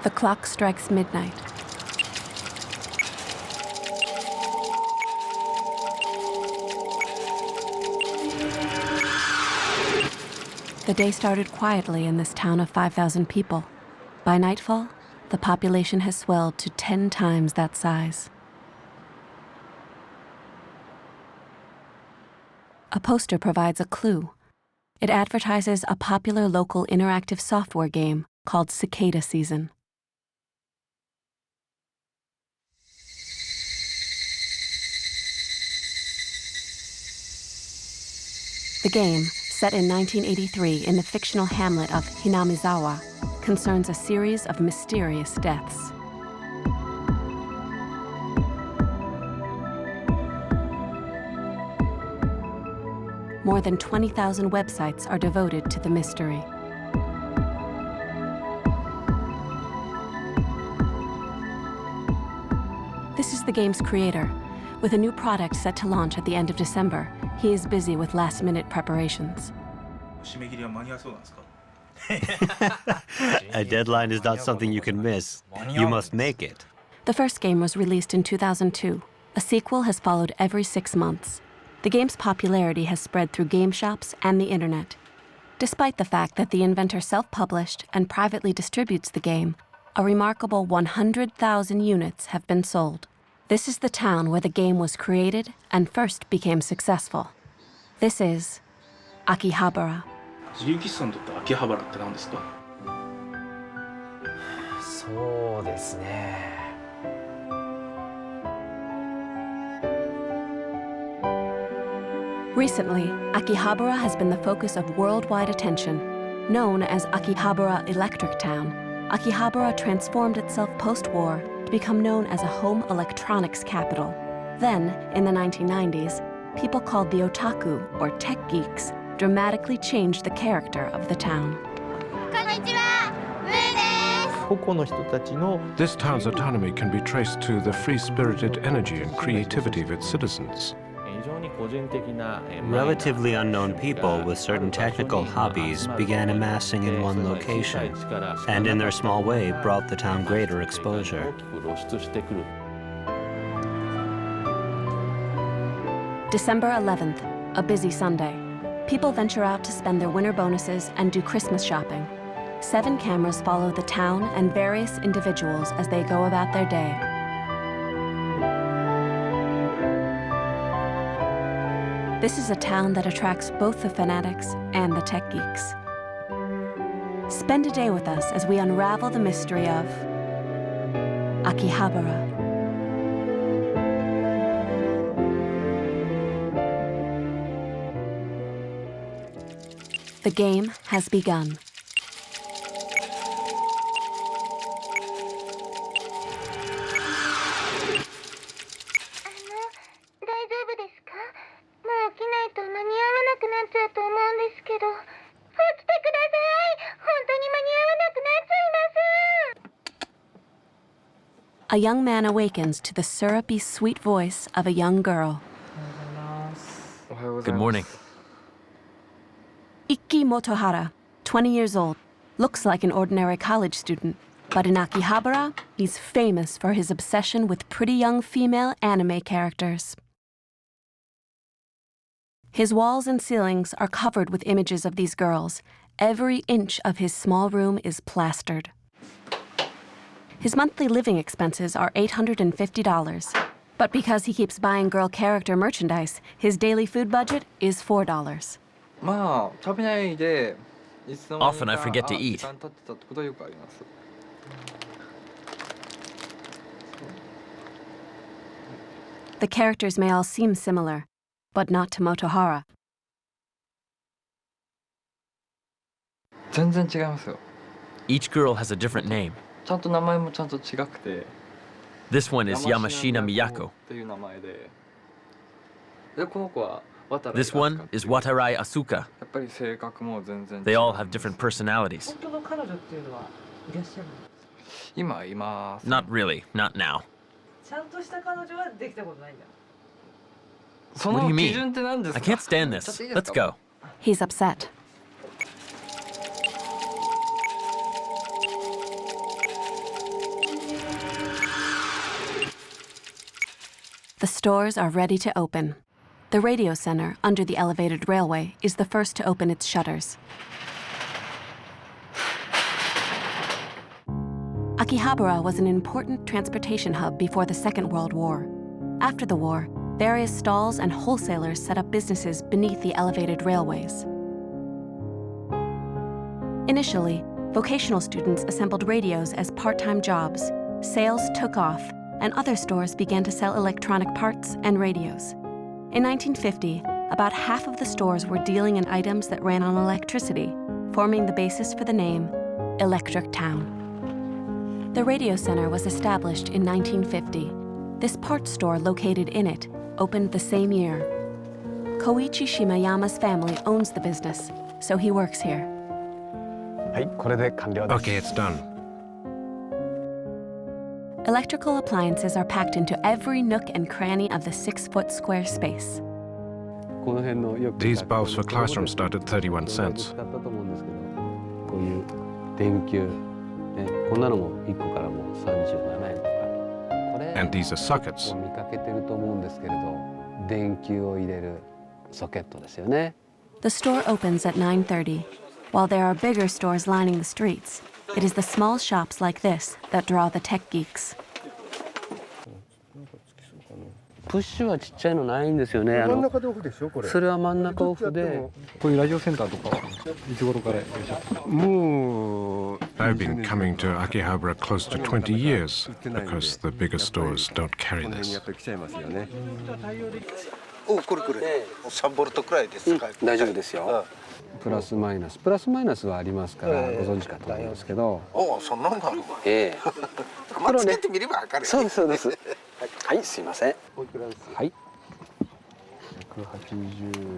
The clock strikes midnight. The day started quietly in this town of 5,000 people. By nightfall, the population has swelled to 10 times that size. A poster provides a clue. It advertises a popular local interactive software game called Cicada Season. The game, set in 1983 in the fictional hamlet of Hinamizawa, concerns a series of mysterious deaths. More than 20,000 websites are devoted to the mystery. This is the game's creator. With a new product set to launch at the end of December, he is busy with last-minute preparations. A deadline is not something you can miss. You must make it. The first game was released in 2002. A sequel has followed every 6 months. The game's popularity has spread through game shops and the internet. Despite the fact that the inventor self-published and privately distributes the game, a remarkable 100,000 units have been sold. This is the town where the game was created and first became successful. This is Akihabara. 自由喫茶にとって秋葉原って何ですか？そうですね。Recently, Akihabara has been the focus of worldwide attention. Known as Akihabara Electric Town, Akihabara transformed itself post-war to become known as a home electronics capital. Then, in the 1990s, people called the otaku, or tech geeks, dramatically changed the character of the town. This town's autonomy can be traced to the free-spirited energy and creativity of its citizens. Relatively unknown people with certain technical hobbies began amassing in one location, and in their small way brought the town greater exposure. December 11th, a busy Sunday. People venture out to spend their winter bonuses and do Christmas shopping. 7 cameras follow the town and various individuals as they go about their day. This is a town that attracts both the fanatics and the tech geeks. Spend a day with us as we unravel the mystery of Akihabara. The game has begun. A young man awakens to the syrupy, sweet voice of a young girl. Good morning. Ikki Motohara, 20 years old, looks like an ordinary college student. But in Akihabara, he's famous for his obsession with pretty young female anime characters. His walls and ceilings are covered with images of these girls. Every inch of his small room is plastered. His monthly living expenses are $850. But because he keeps buying girl character merchandise, his daily food budget is $4. Often I forget to eat. The characters may all seem similar, but not to Motohara. Each girl has a different name. This one is Yamashina Miyako. This one is Watarai Asuka. They all have different personalities. Not really, not now. What do you mean? I can't stand this. Let's go. He's upset. The stores are ready to open. The radio center under the elevated railway is the first to open its shutters. Akihabara was an important transportation hub before the Second World War. After the war, various stalls and wholesalers set up businesses beneath the elevated railways. Initially, vocational students assembled radios as part-time jobs. Sales took off, and other stores began to sell electronic parts and radios. In 1950, about half of the stores were dealing in items that ran on electricity, forming the basis for the name Electric Town. The radio center was established in 1950. This parts store located in it opened the same year. Koichi Shimayama's family owns the business, so he works here. Okay, it's done. Electrical appliances are packed into every nook and cranny of the 6-foot square space. These bulbs for classrooms start at 31 cents. And these are sockets. The store opens at 9:30. While there are bigger stores lining the streets, it is the small shops like this that draw the tech geeks. プッシュはちっちゃいのないんですよね。真ん中でオフでしょこれ。それは真ん中オフで。こういうラジオセンターとかはいつ頃からいらっしゃった？もう I've been coming to Akihabara close to 20 years because the bigger stores don't carry this. おこれ3ボルトくらいですか？大丈夫ですよ。プラスマイナスはありますからご存知かと思うんですけど。おそんなのがあるわ。まあつけてみればわかる。そうです。はい、すいません。はい。180円。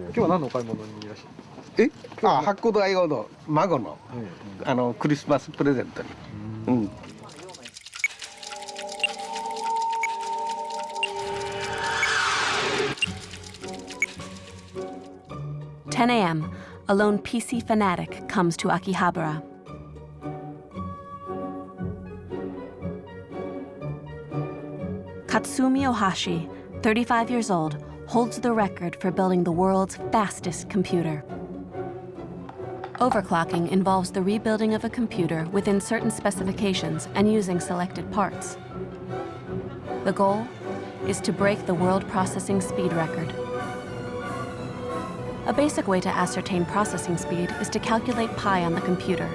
今日は何のお買い物にいらっしゃる？発酵大王の孫のクリスマスプレゼントに。10 a.m., a lone PC fanatic comes to Akihabara. Katsumi Ohashi, 35 years old, holds the record for building the world's fastest computer. Overclocking involves the rebuilding of a computer within certain specifications and using selected parts. The goal is to break the world processing speed record. A basic way to ascertain processing speed is to calculate pi on the computer.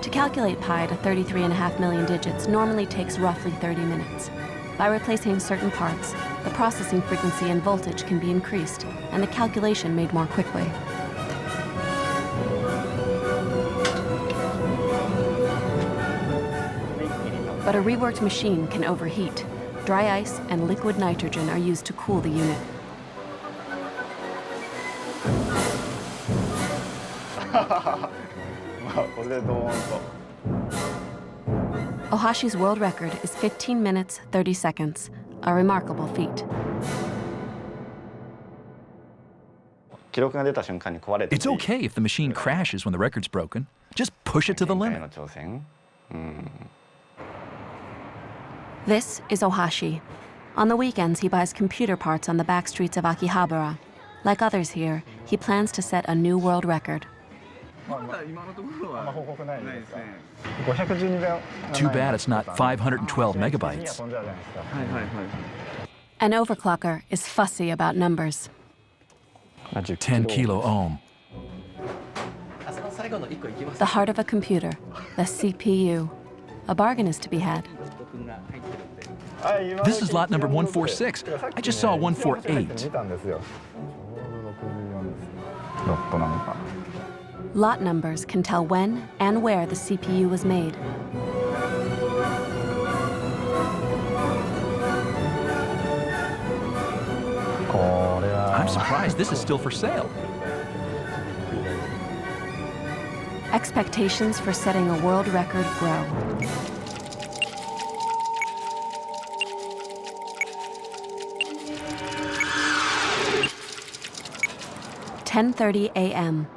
To calculate pi to 33.5 million digits normally takes roughly 30 minutes. By replacing certain parts, the processing frequency and voltage can be increased, and the calculation made more quickly. But a reworked machine can overheat. Dry ice and liquid nitrogen are used to cool the unit. Ohashi's world record is 15 minutes, 30 seconds, a remarkable feat. It's okay if the machine crashes when the record's broken. Just push it to the limit. This is Ohashi. On the weekends, he buys computer parts on the back streets of Akihabara. Like others here, he plans to set a new world record. Too bad it's not 512 megabytes. An overclocker is fussy about numbers. 10 kilo ohm. The heart of a computer, the CPU. A bargain is to be had. This is lot number 146. I just saw 148. Lot numbers can tell when and where the CPU was made. I'm surprised this is still for sale. Expectations for setting a world record grow. "10:30 a.m.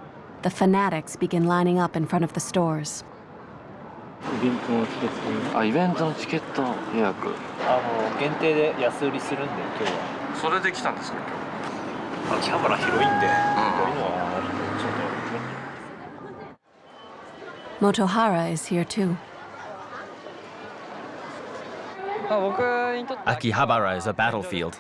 The fanatics begin lining up in front of the stores. イベントのチケット。あ、イベントのチケット予約。限定で安売りするんで今日は。それで来たんですか、今日。秋葉原広いんで、こういうのは Motohara is here too. Akihabara is a battlefield.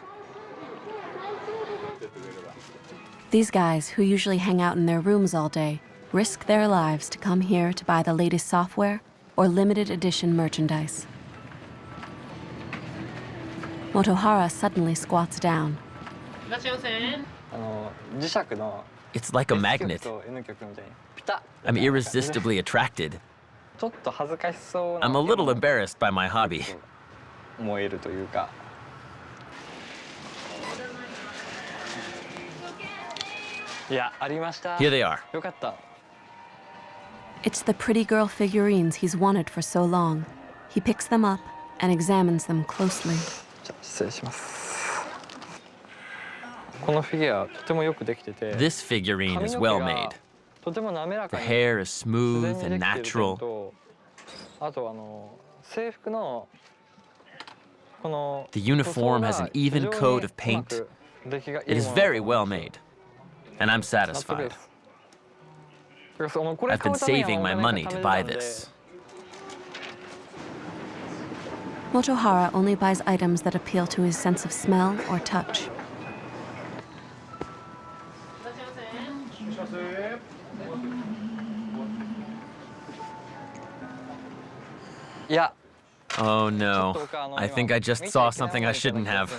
These guys, who usually hang out in their rooms all day, risk their lives to come here to buy the latest software or limited edition merchandise. Motohara suddenly squats down. It's like a magnet. I'm irresistibly attracted. I'm a little embarrassed by my hobby. Here they are. It's the pretty girl figurines he's wanted for so long. He picks them up and examines them closely. This figurine is well made. The hair is smooth and natural. The uniform has an even coat of paint. It is very well made, and I'm satisfied. I've been saving my money to buy this. Motohara only buys items that appeal to his sense of smell or touch. Oh no, I think I just saw something I shouldn't have.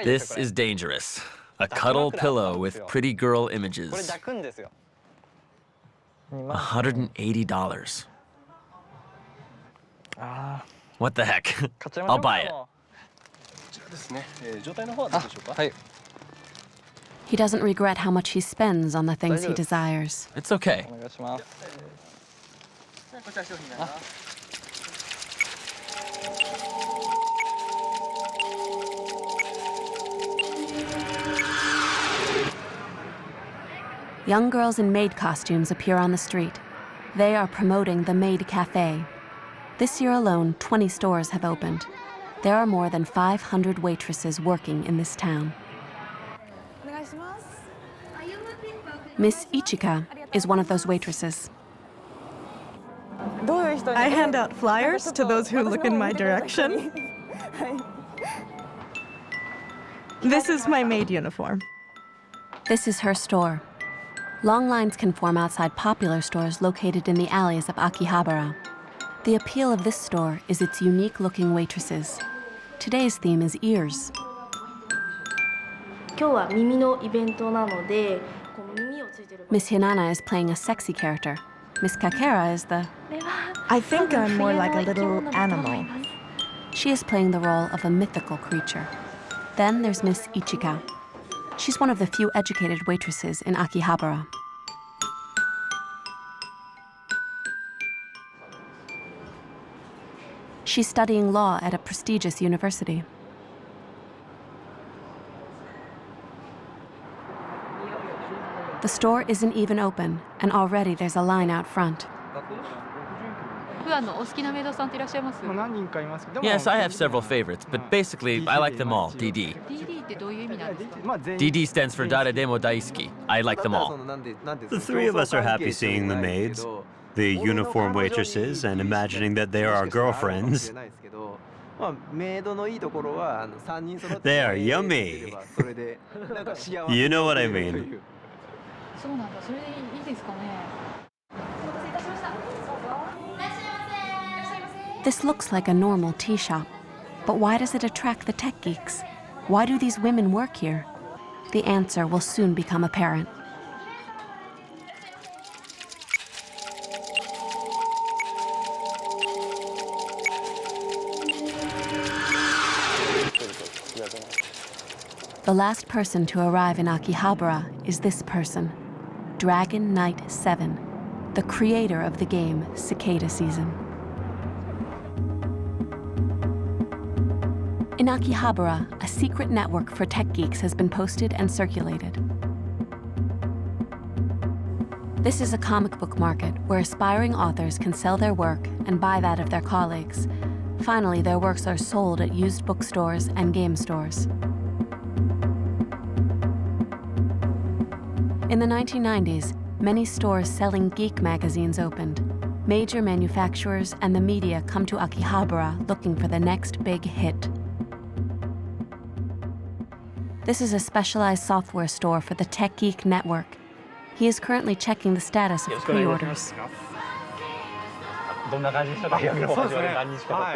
This is dangerous. A cuddle pillow with pretty girl images. $180. What the heck? I'll buy it. He doesn't regret how much he spends on the things he desires. It's okay. Young girls in maid costumes appear on the street. They are promoting the Maid Cafe. This year alone, 20 stores have opened. There are more than 500 waitresses working in this town. Miss Ichika is one of those waitresses. I hand out flyers to those who look in my direction. This is my maid uniform. This is her store. Long lines can form outside popular stores located in the alleys of Akihabara. The appeal of this store is its unique-looking waitresses. Today's theme is ears. Miss Hinana is playing a sexy character. Miss Kakera is the... I think I'm more like a little animal. She is playing the role of a mythical creature. Then there's Miss Ichika. She's one of the few educated waitresses in Akihabara. She's studying law at a prestigious university. The store isn't even open, and already there's a line out front. Yes, I have several favorites, but basically, I like them all, DD. DD stands for Dare Demo Daisuki. I like them all. The three of us are happy seeing the maids, the uniform waitresses, and imagining that they are our girlfriends. They are yummy. You know what I mean. This looks like a normal tea shop, but why does it attract the tech geeks? Why do these women work here? The answer will soon become apparent. The last person to arrive in Akihabara is this person, Dragon Knight 7, the creator of the game Cicada Season. In Akihabara, a secret network for tech geeks has been posted and circulated. This is a comic book market where aspiring authors can sell their work and buy that of their colleagues. Finally, their works are sold at used bookstores and game stores. In the 1990s, many stores selling geek magazines opened. Major manufacturers and the media come to Akihabara looking for the next big hit. This is a specialized software store for the Tech Geek network. He is currently checking the status of pre-orders.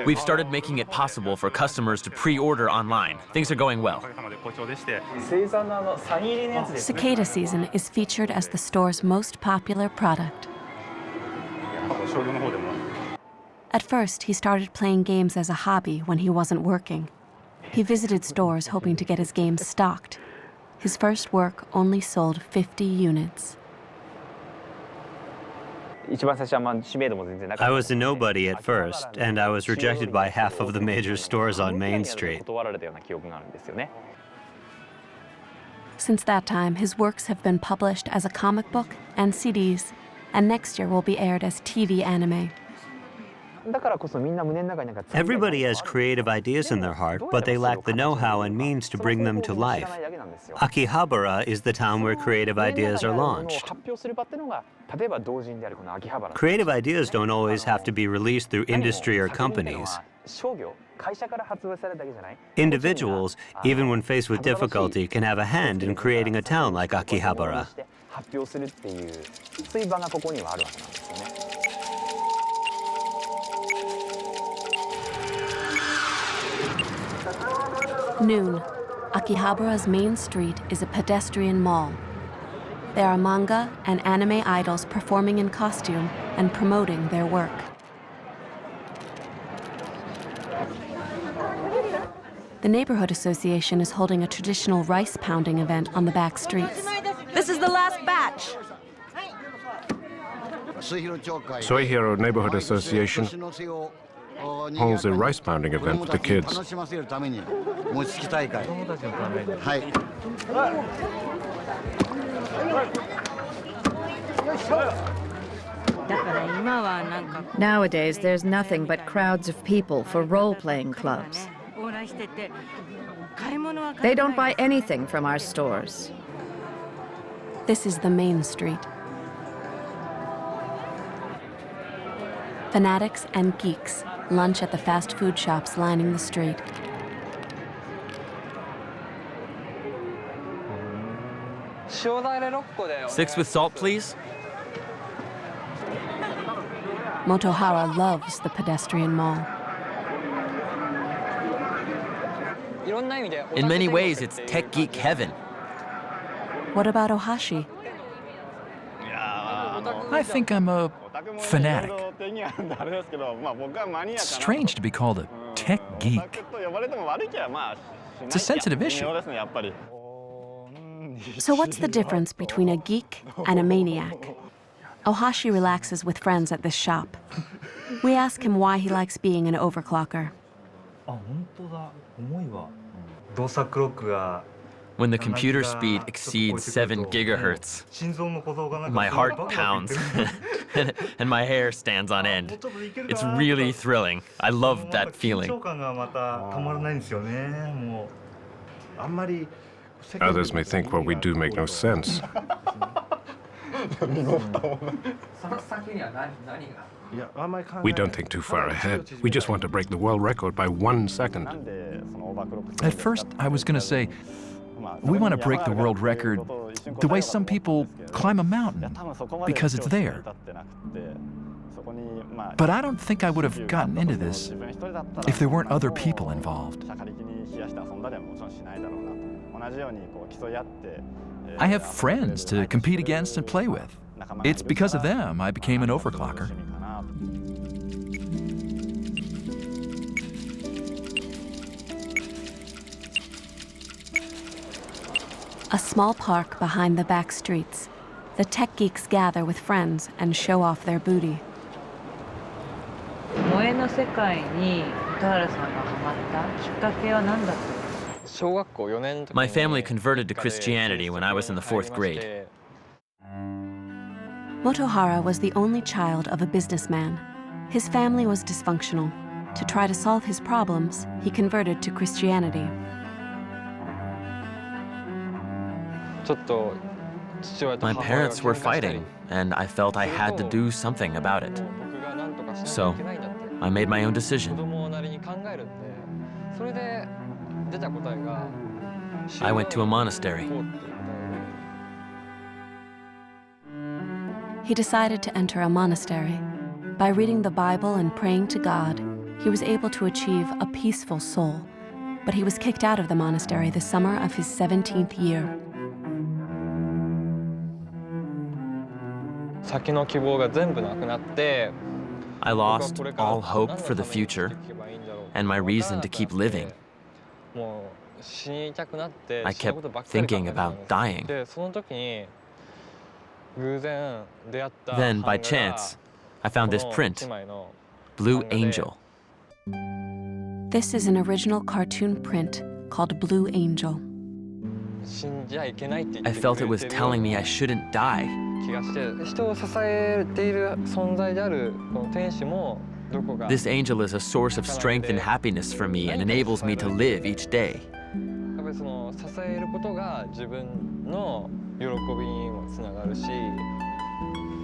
We've started making it possible for customers to pre-order online. Things are going well. Cicada season is featured as the store's most popular product. At first, he started playing games as a hobby when he wasn't working. He visited stores hoping to get his games stocked. His first work only sold 50 units. I was a nobody at first, and I was rejected by half of the major stores on Main Street. Since that time, his works have been published as a comic book and CDs, and next year will be aired as TV anime. Everybody has creative ideas in their heart, but they lack the know-how and means to bring them to life. Akihabara is the town where creative ideas are launched. Creative ideas don't always have to be released through industry or companies. Individuals, even when faced with difficulty, can have a hand in creating a town like Akihabara. Noon. Akihabara's main street is a pedestrian mall. There are manga and anime idols performing in costume and promoting their work. The neighborhood association is holding a traditional rice pounding event on the back streets. This is the last batch. Soihiro Neighborhood Association holds a rice pounding event for the kids. Nowadays, there's nothing but crowds of people for role-playing clubs. They don't buy anything from our stores. This is the main street. Fanatics and geeks lunch at the fast food shops lining the street. Six with salt, please. Motohara loves the pedestrian mall. In many ways, it's tech geek heaven. What about Ohashi? I think I'm a fanatic. It's strange to be called a tech geek. It's a sensitive issue. So what's the difference between a geek and a maniac? Ohashi relaxes with friends at this shop. We ask him why he likes being an overclocker. When the computer speed exceeds 7 gigahertz, my heart pounds and my hair stands on end. It's really thrilling. I love that feeling. Others may think what we do make no sense. We don't think too far ahead. We just want to break the world record by 1 second. At first, I was going to say, we want to break the world record the way some people climb a mountain, because it's there. But I don't think I would have gotten into this if there weren't other people involved. I have friends to compete against and play with. It's because of them I became an overclocker. A small park behind the back streets. The tech geeks gather with friends and show off their booty. My family converted to Christianity when I was in the 4th grade. Motohara was the only child of a businessman. His family was dysfunctional. To try to solve his problems, he converted to Christianity. My parents were fighting, and I felt I had to do something about it. So, I made my own decision. I went to a monastery. He decided to enter a monastery. By reading the Bible and praying to God, he was able to achieve a peaceful soul. But he was kicked out of the monastery the summer of his 17th year. I lost all hope for the future and my reason to keep living. I kept thinking about dying. Then, by chance, I found this print, Blue Angel. This is an original cartoon print called Blue Angel. I felt it was telling me I shouldn't die. This angel is a source of strength and happiness for me and enables me to live each day.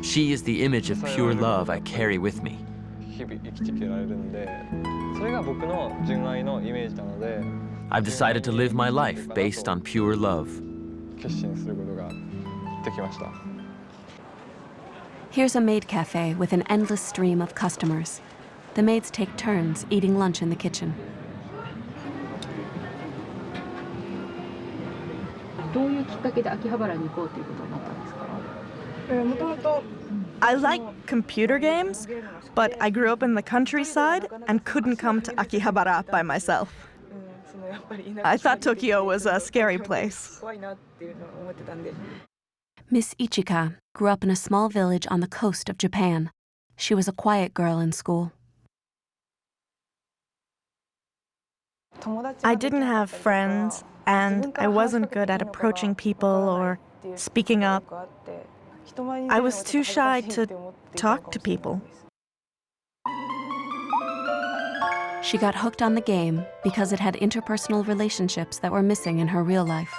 She is the image of pure love I carry with me. I've decided to live my life based on pure love. Here's a maid cafe with an endless stream of customers. The maids take turns eating lunch in the kitchen. I like computer games, but I grew up in the countryside and couldn't come to Akihabara by myself. I thought Tokyo was a scary place. Miss Ichika grew up in a small village on the coast of Japan. She was a quiet girl in school. I didn't have friends, and I wasn't good at approaching people or speaking up. I was too shy to talk to people. She got hooked on the game because it had interpersonal relationships that were missing in her real life.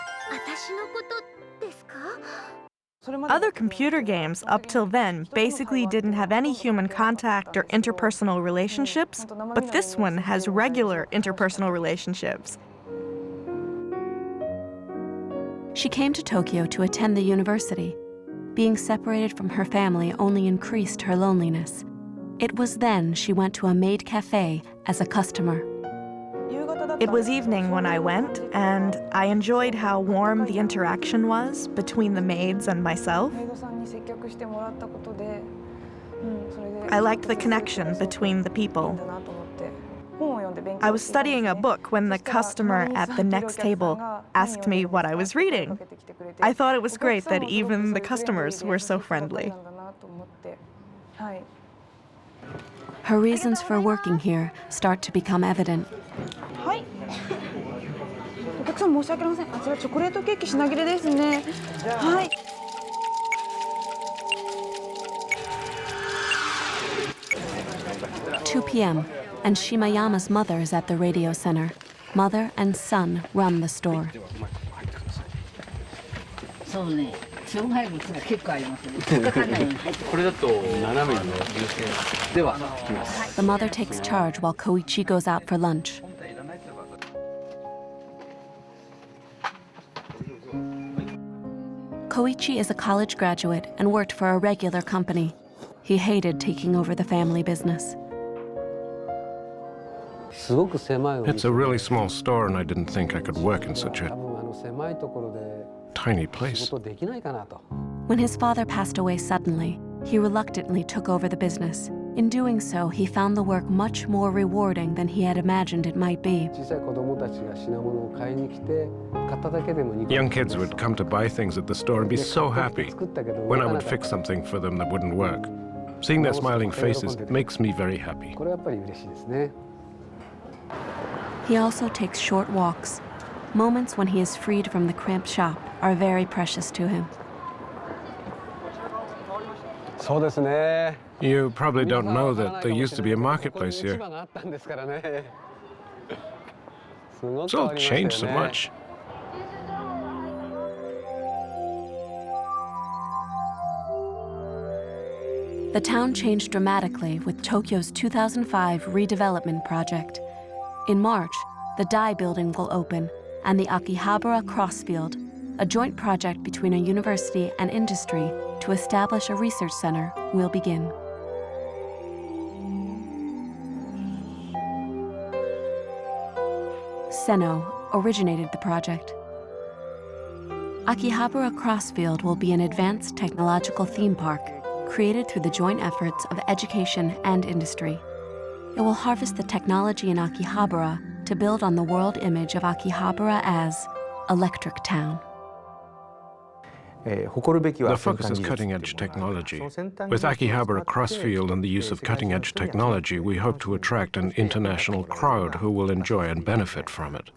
Other computer games up till then basically didn't have any human contact or interpersonal relationships, but this one has regular interpersonal relationships. She came to Tokyo to attend the university. Being separated from her family only increased her loneliness. It was then she went to a maid cafe as a customer. It was evening when I went, and I enjoyed how warm the interaction was between the maids and myself. I liked the connection between the people. I was studying a book when the customer at the next table asked me what I was reading. I thought it was great that even the customers were so friendly. Her reasons for working here start to become evident. 2 p.m. and Shimayama's mother is at the radio center. Mother and son run the store. The mother takes charge while Koichi goes out for lunch. Koichi is a college graduate and worked for a regular company. He hated taking over the family business. It's a really small store, and I didn't think I could work in such a tiny place. When his father passed away suddenly, he reluctantly took over the business. In doing so, he found the work much more rewarding than he had imagined it might be. Young kids would come to buy things at the store and be so happy when I would fix something for them that wouldn't work. Seeing their smiling faces makes me very happy. He also takes short walks. Moments when he is freed from the cramped shop are very precious to him. You probably don't know that there used to be a marketplace here. It's all changed so much. The town changed dramatically with Tokyo's 2005 redevelopment project. In March, the Dai building will open, and the Akihabara Crossfield, a joint project between a university and industry to establish a research center, will begin. Seno originated the project. Akihabara Crossfield will be an advanced technological theme park created through the joint efforts of education and industry. It will harvest the technology in Akihabara to build on the world image of Akihabara as electric town. The focus is cutting-edge technology. With Akihabara Crossfield and the use of cutting-edge technology, we hope to attract an international crowd who will enjoy and benefit from it.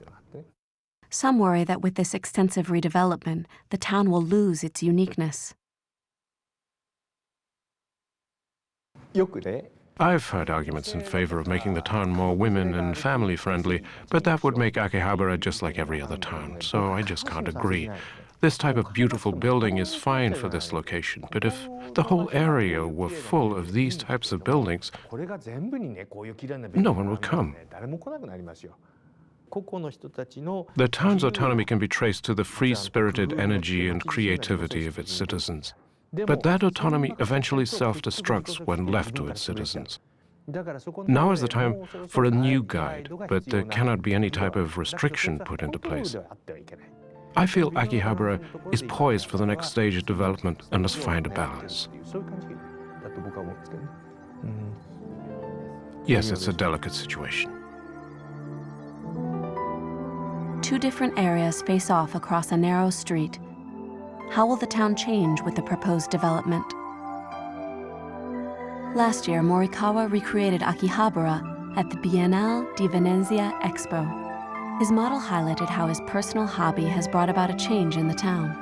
Some worry that with this extensive redevelopment, the town will lose its uniqueness. I've heard arguments in favor of making the town more women and family-friendly, but that would make Akihabara just like every other town, so I just can't agree. This type of beautiful building is fine for this location, but if the whole area were full of these types of buildings, no one would come. The town's autonomy can be traced to the free-spirited energy and creativity of its citizens. But that autonomy eventually self-destructs when left to its citizens. Now is the time for a new guide, but there cannot be any type of restriction put into place. I feel Akihabara is poised for the next stage of development and must find a balance. Yes, it's a delicate situation. Two different areas face off across a narrow street. How will the town change with the proposed development? Last year, Morikawa recreated Akihabara at the Biennale di Venezia Expo. His model highlighted how his personal hobby has brought about a change in the town.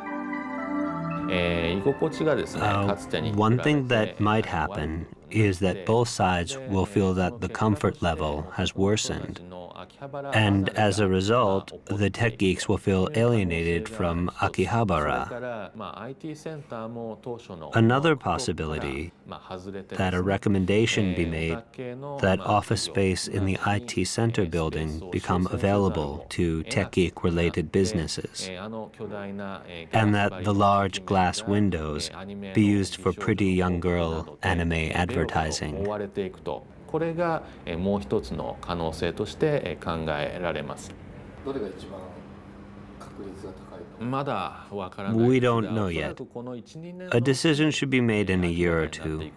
One thing that might happen is that both sides will feel that the comfort level has worsened. And as a result, the tech geeks will feel alienated from Akihabara. Another possibility, that a recommendation be made that office space in the IT center building become available to tech geek-related businesses, and that the large glass windows be used for pretty young girl anime advertising. これがもう一つの可能性として考えられます。どれが一番確率が高いと？まだわからない。 We don't know yet. A decision should be made in a year or two.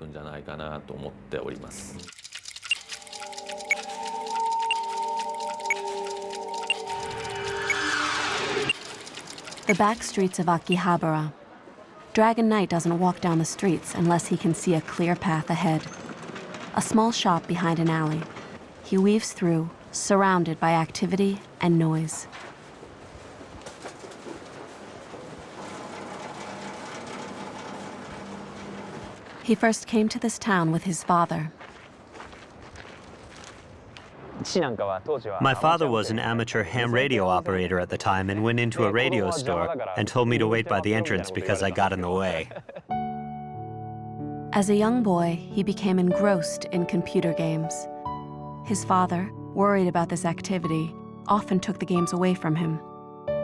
The back streets of Akihabara. Dragon Knight doesn't walk down the streets unless he can see a clear path ahead. A small shop behind an alley. He weaves through, surrounded by activity and noise. He first came to this town with his father. My father was an amateur ham radio operator at the time and went into a radio store and told me to wait by the entrance because I got in the way. As a young boy, he became engrossed in computer games. His father, worried about this activity, often took the games away from him.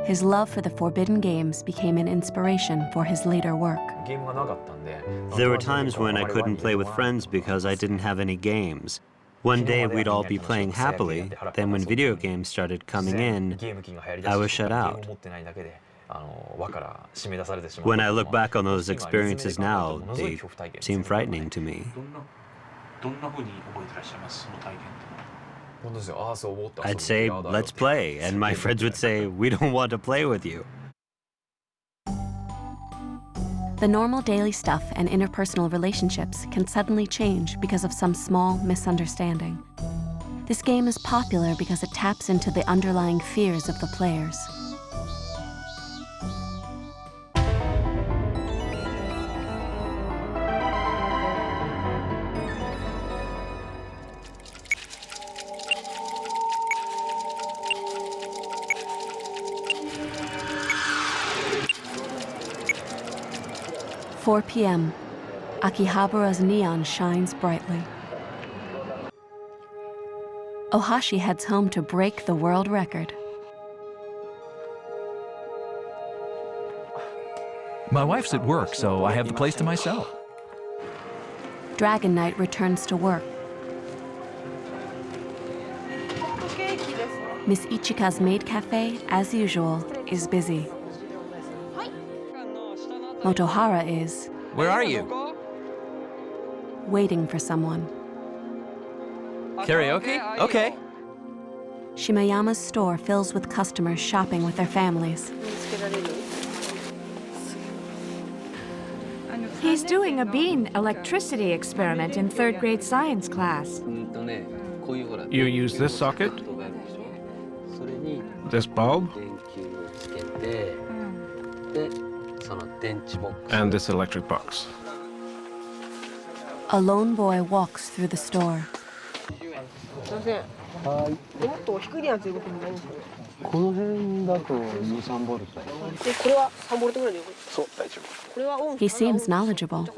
His love for the forbidden games became an inspiration for his later work. There were times when I couldn't play with friends because I didn't have any games. One day we'd all be playing happily, then when video games started coming in, I was shut out. When I look back on those experiences now, they seem frightening to me. I'd say, let's play, and my friends would say, we don't want to play with you. The normal daily stuff and interpersonal relationships can suddenly change because of some small misunderstanding. This game is popular because it taps into the underlying fears of the players. 4 p.m. Akihabara's neon shines brightly. Ohashi heads home to break the world record. My wife's at work, so I have the place to myself. Dragon Knight returns to work. Miss Ichika's Maid Cafe, as usual, is busy. Motohara is... Where are you? Waiting for someone. Karaoke? Okay. Shimayama's store fills with customers shopping with their families. He's doing a bean electricity experiment in third grade science class. You use this socket, this bulb, and this electric box. A lone boy walks through the store. He seems knowledgeable.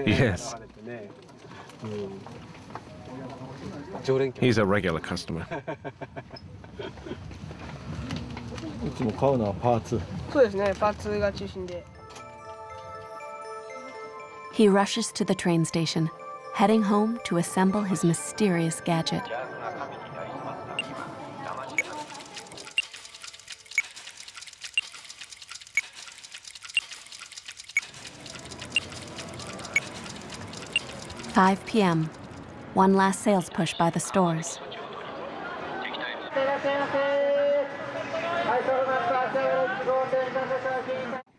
Yes. He's a regular customer. He rushes to the train station, heading home to assemble his mysterious gadget. "5 p.m. One last sales push by the stores.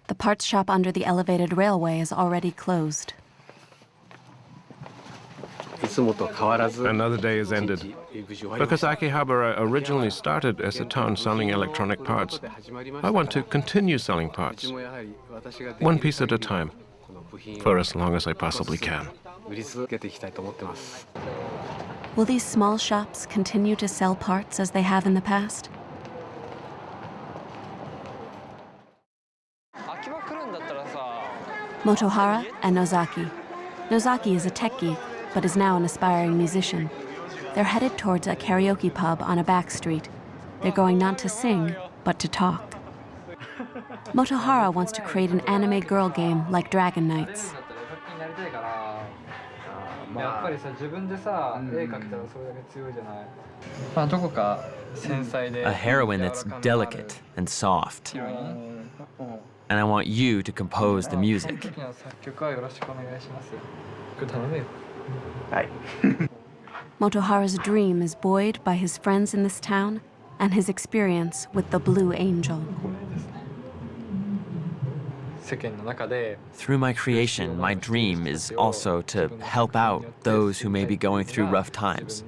The parts shop under the elevated railway is already closed. Another day is ended. Because Akihabara originally started as a town selling electronic parts, I want to continue selling parts, one piece at a time, for as long as I possibly can. Will these small shops continue to sell parts as they have in the past? Motohara and Nozaki. Nozaki is a tech geek, but is now an aspiring musician. They're headed towards a karaoke pub on a back street. They're going not to sing, but to talk. Motohara wants to create an anime girl game like Dragon Knights. A heroine that's delicate and soft. And I want you to compose the music. Motohara's dream is buoyed by his friends in this town and his experience with the Blue Angel. Through my creation, my dream is also to help out those who may be going through rough times.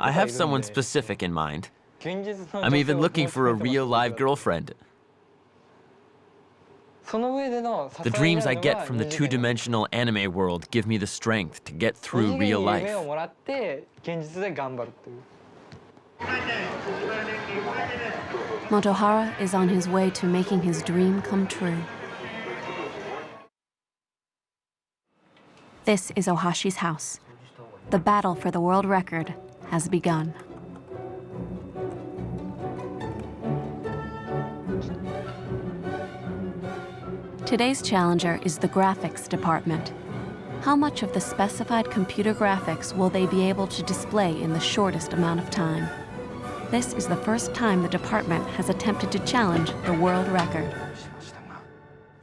I have someone specific in mind. I'm even looking for a real live girlfriend. The dreams I get from the two-dimensional anime world give me the strength to get through real life. Motohara is on his way to making his dream come true. This is Ohashi's house. The battle for the world record has begun. Today's challenger is the graphics department. How much of the specified computer graphics will they be able to display in the shortest amount of time? This is the first time the department has attempted to challenge the world record.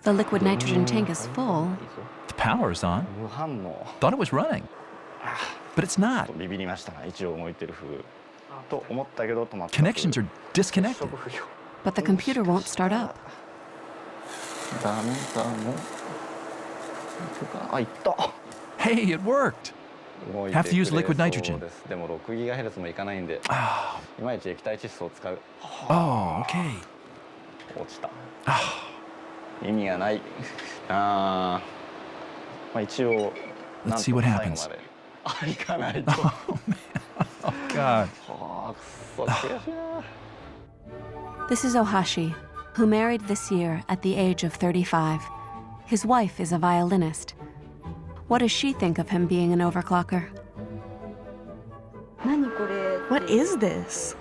The liquid nitrogen tank is full. The power's on. Thought it was running. But it's not. Connections are disconnected. But the computer won't start up. Hey, it worked. Have to use liquid nitrogen. でも6ギガヘルツもいかないんで、いまいち液体窒素を使う。Oh, okay. 落ちた。意味がない。まあ一応。Let's see what happens. いかないと。Oh man. Oh God. くそ悔しいな。This is Ohashi, who married this year at the age of 35. His wife is a violinist. What does she think of him being an overclocker? What is this?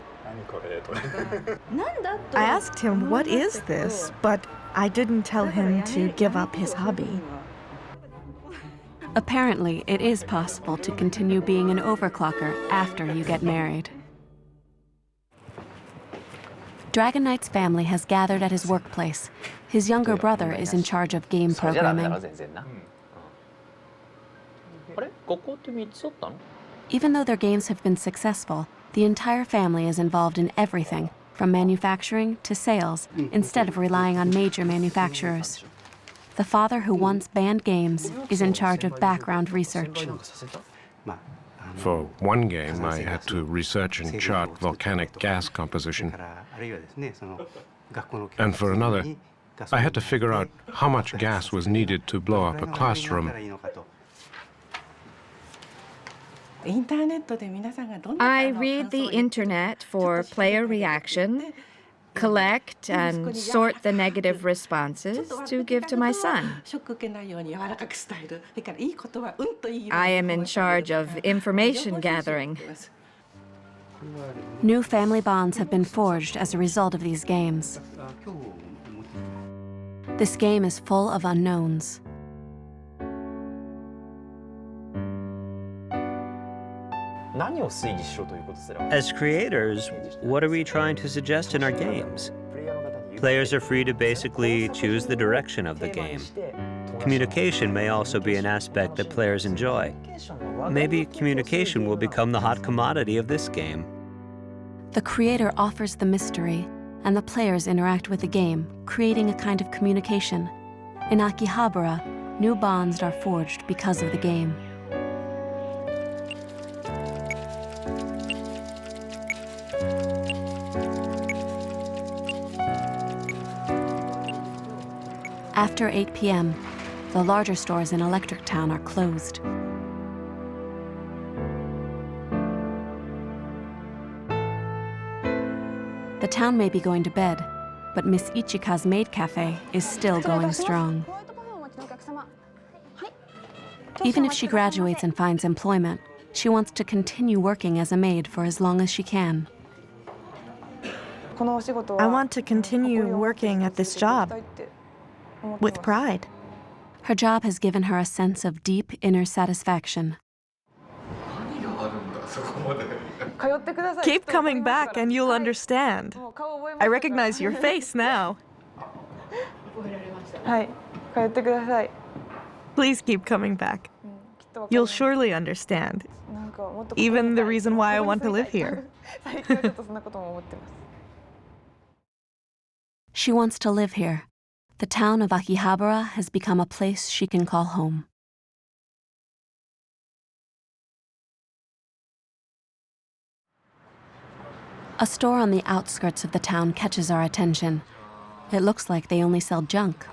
I asked him, what is this? But I didn't tell him to give up his hobby. Apparently, it is possible to continue being an overclocker after you get married. Dragon Knight's family has gathered at his workplace. His younger brother is in charge of game programming. Even though their games have been successful, the entire family is involved in everything, from manufacturing to sales, instead of relying on major manufacturers. The father who once banned games is in charge of background research. For one game, I had to research and chart volcanic gas composition. And for another, I had to figure out how much gas was needed to blow up a classroom. I read the internet for player reaction, collect and sort the negative responses to give to my son. I am in charge of information gathering. New family bonds have been forged as a result of these games. This game is full of unknowns. As creators, what are we trying to suggest in our games? Players are free to basically choose the direction of the game. Communication may also be an aspect that players enjoy. Maybe communication will become the hot commodity of this game. The creator offers the mystery, and the players interact with the game, creating a kind of communication. In Akihabara, new bonds are forged because of the game. After 8 p.m., the larger stores in Electric Town are closed. The town may be going to bed, but Miss Ichika's Maid Cafe is still going strong. Even if she graduates and finds employment, she wants to continue working as a maid for as long as she can. I want to continue working at this job with pride. Her job has given her a sense of deep inner satisfaction. Keep coming back and you'll understand. I recognize your face now. Please keep coming back. You'll surely understand. Even the reason why I want to live here. She wants to live here. The town of Akihabara has become a place she can call home. A store on the outskirts of the town catches our attention. It looks like they only sell junk.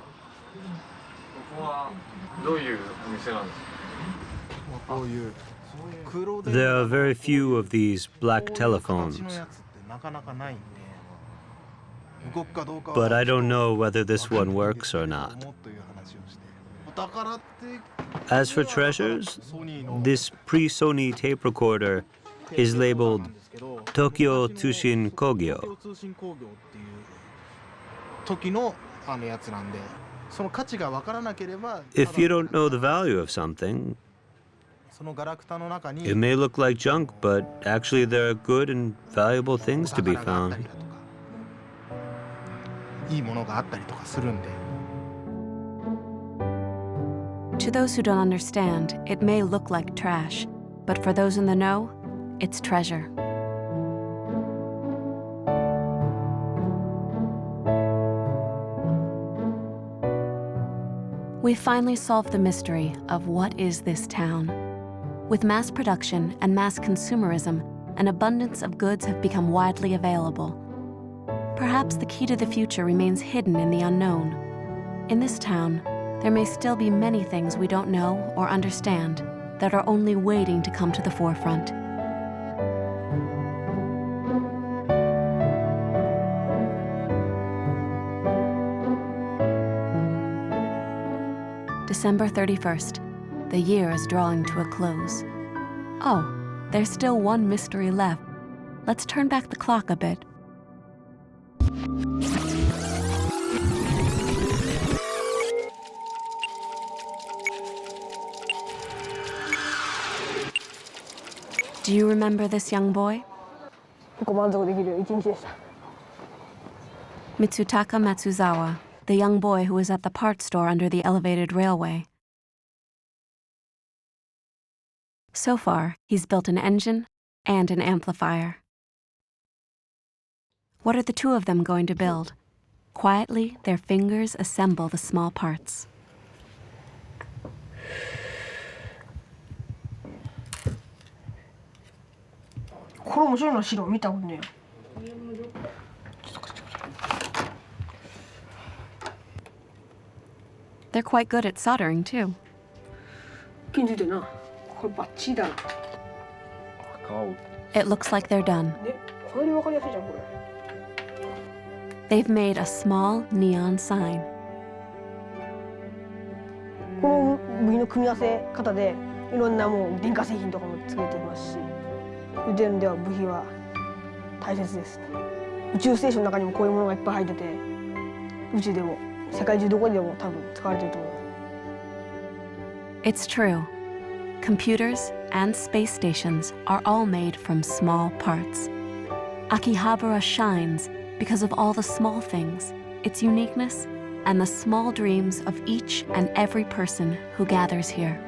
There are very few of these black telephones. But I don't know whether this one works or not. As for treasures, this pre-Sony tape recorder is labeled Tokyo Tsushin Kogyo. If you don't know the value of something, it may look like junk, but actually there are good and valuable things to be found. To those who don't understand, it may look like trash, but for those in the know, it's treasure. We finally solved the mystery of what is this town. With mass production and mass consumerism, an abundance of goods have become widely available. Perhaps the key to the future remains hidden in the unknown. In this town, there may still be many things we don't know or understand that are only waiting to come to the forefront. December 31st. The year is drawing to a close. Oh, there's still one mystery left. Let's turn back the clock a bit. Do you remember this young boy? Mitsutaka Matsuzawa, the young boy who was at the parts store under the elevated railway. So far, he's built an engine and an amplifier. What are the two of them going to build? Quietly, their fingers assemble the small parts. They're quite good at soldering, too. It looks like they're done. They've made a small neon sign. It's true. Computers and space stations are all made from small parts. Akihabara shines because of all the small things, its uniqueness, and the small dreams of each and every person who gathers here.